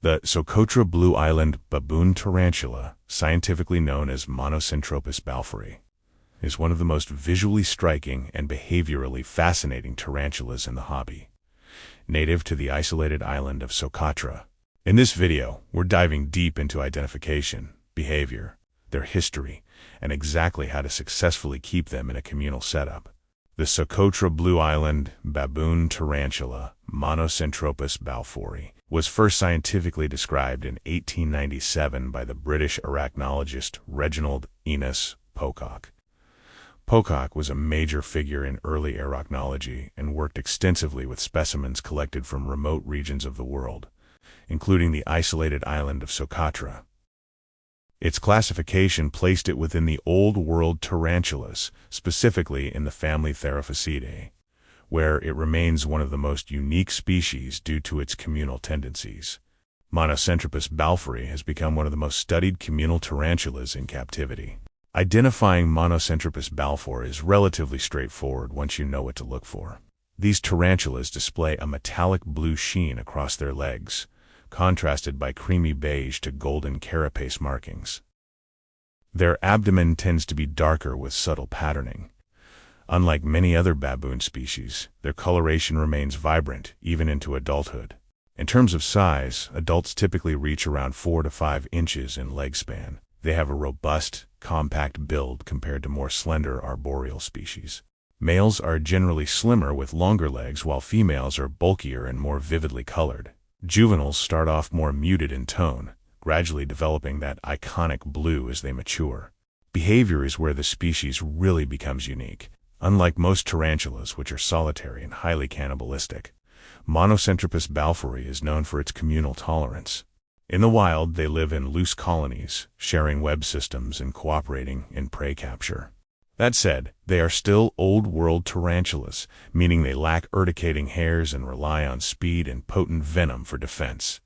The Socotra Blue Baboon tarantula, scientifically known as Monocentropus balfouri, is one of the most visually striking and behaviorally fascinating tarantulas in the hobby. Native to the isolated island of Socotra. In this video, we're diving deep into identification, behavior, their history, and exactly how to successfully keep them in a communal setup. The Socotra Blue Baboon tarantula, Monocentropus balfouri, was first scientifically described in 1897 by the British arachnologist Reginald Enos Pocock. Pocock was a major figure in early arachnology and worked extensively with specimens collected from remote regions of the world, including the isolated island of Socotra. Its classification placed it within the Old World tarantulas, specifically in the family Theraphacidae, where it remains one of the most unique species due to its communal tendencies. Monocentropus balfouri has become one of the most studied communal tarantulas in captivity. Identifying Monocentropus balfouri is relatively straightforward once you know what to look for. These tarantulas display a metallic blue sheen across their legs, contrasted by creamy beige to golden carapace markings. Their abdomen tends to be darker with subtle patterning. Unlike many other baboon species, their coloration remains vibrant even into adulthood. In terms of size, adults typically reach around 4 to 5 inches in leg span. They have a robust, compact build compared to more slender arboreal species. Males are generally slimmer with longer legs, while females are bulkier and more vividly colored. Juveniles start off more muted in tone, gradually developing that iconic blue as they mature. Behavior is where the species really becomes unique. Unlike most tarantulas, which are solitary and highly cannibalistic, Monocentropus balfouri is known for its communal tolerance. In the wild, they live in loose colonies, sharing web systems and cooperating in prey capture. That said, they are still old-world tarantulas, meaning they lack urticating hairs and rely on speed and potent venom for defense.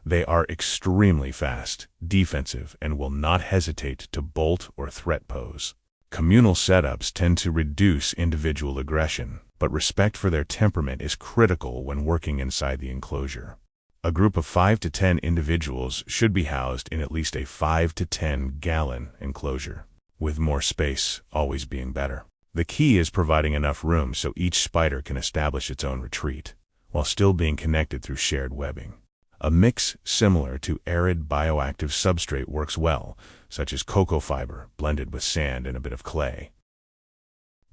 They are extremely fast, defensive, and will not hesitate to bolt or threat pose. Communal setups tend to reduce individual aggression, but respect for their temperament is critical when working inside the enclosure. A group of 5 to 10 individuals should be housed in at least a 5 to 10 gallon enclosure, with more space always being better. The key is providing enough room so each spider can establish its own retreat, while still being connected through shared webbing. A mix similar to arid bioactive substrate works well, such as cocoa fiber blended with sand and a bit of clay.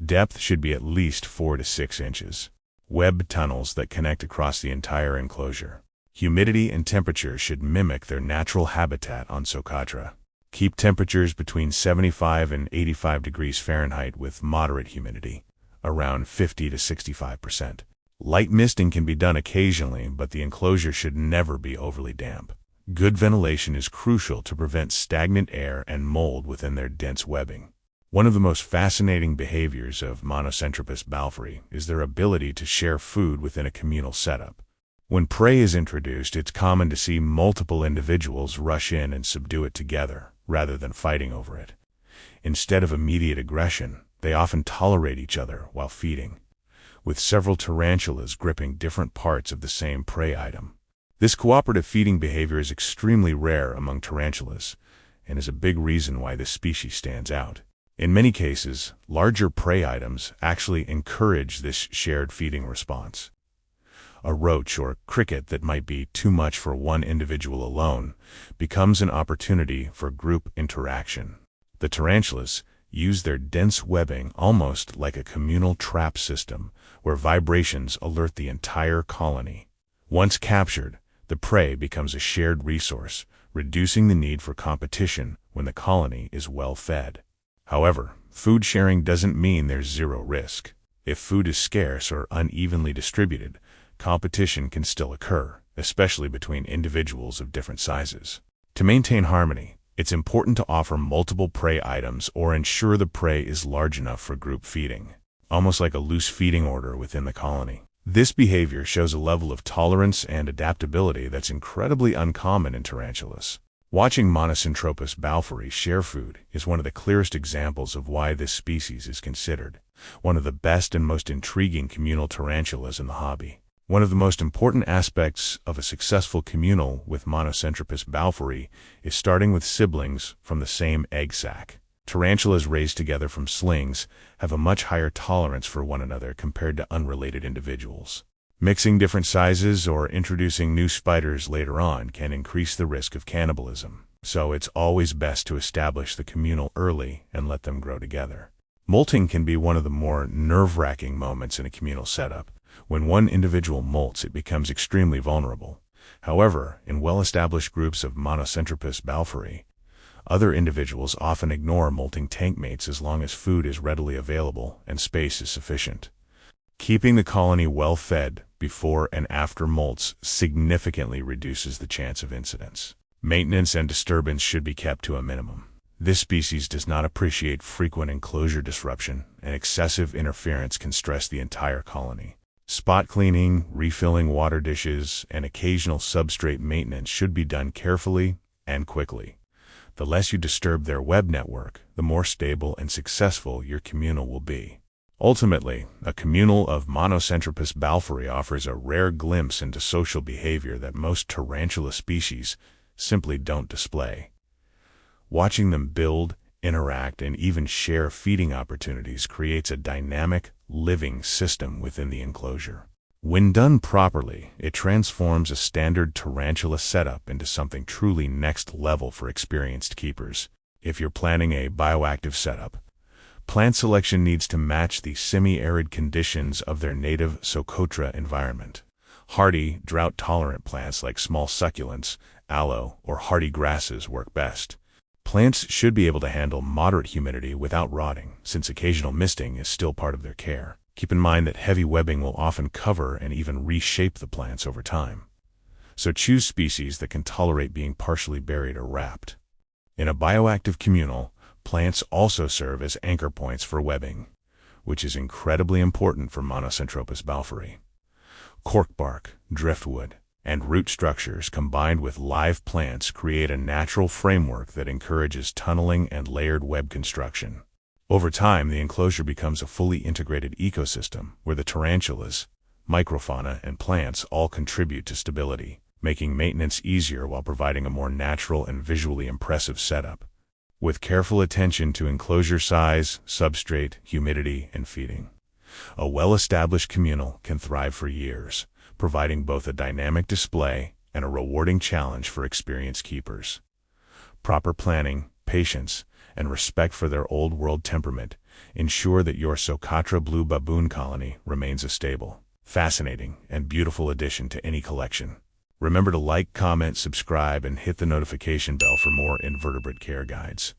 Depth should be at least 4 to 6 inches. Web tunnels that connect across the entire enclosure. Humidity and temperature should mimic their natural habitat on Socotra. Keep temperatures between 75 and 85 degrees Fahrenheit with moderate humidity, around 50 to 65%. Light misting can be done occasionally, but the enclosure should never be overly damp. Good ventilation is crucial to prevent stagnant air and mold within their dense webbing. One of the most fascinating behaviors of Monocentropus balfouri is their ability to share food within a communal setup. When prey is introduced, it's common to see multiple individuals rush in and subdue it together, rather than fighting over it. Instead of immediate aggression, they often tolerate each other while feeding, with several tarantulas gripping different parts of the same prey item. This cooperative feeding behavior is extremely rare among tarantulas, and is a big reason why this species stands out. In many cases, larger prey items actually encourage this shared feeding response. A roach or cricket that might be too much for one individual alone becomes an opportunity for group interaction. The tarantulas use their dense webbing almost like a communal trap system, where vibrations alert the entire colony. Once captured, the prey becomes a shared resource, reducing the need for competition when the colony is well fed. However, food sharing doesn't mean there's zero risk. If food is scarce or unevenly distributed, competition can still occur, especially between individuals of different sizes. To maintain harmony, it's important to offer multiple prey items or ensure the prey is large enough for group feeding, almost like a loose feeding order within the colony. This behavior shows a level of tolerance and adaptability that's incredibly uncommon in tarantulas. Watching Monocentropus balfouri share food is one of the clearest examples of why this species is considered one of the best and most intriguing communal tarantulas in the hobby. One of the most important aspects of a successful communal with Monocentropus balfouri is starting with siblings from the same egg sac. Tarantulas raised together from slings have a much higher tolerance for one another compared to unrelated individuals. Mixing different sizes or introducing new spiders later on can increase the risk of cannibalism, so it's always best to establish the communal early and let them grow together. Molting can be one of the more nerve-wracking moments in a communal setup. When one individual molts, it becomes extremely vulnerable. However, in well-established groups of Monocentropus balfouri, other individuals often ignore molting tank mates as long as food is readily available and space is sufficient. Keeping the colony well fed before and after molts significantly reduces the chance of incidents. Maintenance and disturbance should be kept to a minimum. This species does not appreciate frequent enclosure disruption, and excessive interference can stress the entire colony. Spot cleaning, refilling water dishes, and occasional substrate maintenance should be done carefully and quickly. The less you disturb their web network, the more stable and successful your communal will be. Ultimately, a communal of Monocentropus balfouri offers a rare glimpse into social behavior that most tarantula species simply don't display. Watching them build, interact, and even share feeding opportunities creates a dynamic, living system within the enclosure. When done properly, it transforms a standard tarantula setup into something truly next level for experienced keepers. If you're planning a bioactive setup, plant selection needs to match the semi-arid conditions of their native Socotra environment. Hardy, drought-tolerant plants like small succulents, aloe, or hardy grasses work best. Plants should be able to handle moderate humidity without rotting, since occasional misting is still part of their care. Keep in mind that heavy webbing will often cover and even reshape the plants over time. So choose species that can tolerate being partially buried or wrapped. In a bioactive communal, plants also serve as anchor points for webbing, which is incredibly important for Monocentropus balfouri. Cork bark, driftwood, and root structures combined with live plants create a natural framework that encourages tunneling and layered web construction. Over time, the enclosure becomes a fully integrated ecosystem where the tarantulas, microfauna, and plants all contribute to stability, making maintenance easier while providing a more natural and visually impressive setup. With careful attention to enclosure size, substrate, humidity, and feeding, a well-established communal can thrive for years, providing both a dynamic display and a rewarding challenge for experienced keepers. Proper planning, patience, and respect for their old-world temperament ensure that your Socotra Blue Baboon colony remains a stable, fascinating, and beautiful addition to any collection. Remember to like, comment, subscribe, and hit the notification bell for more invertebrate care guides.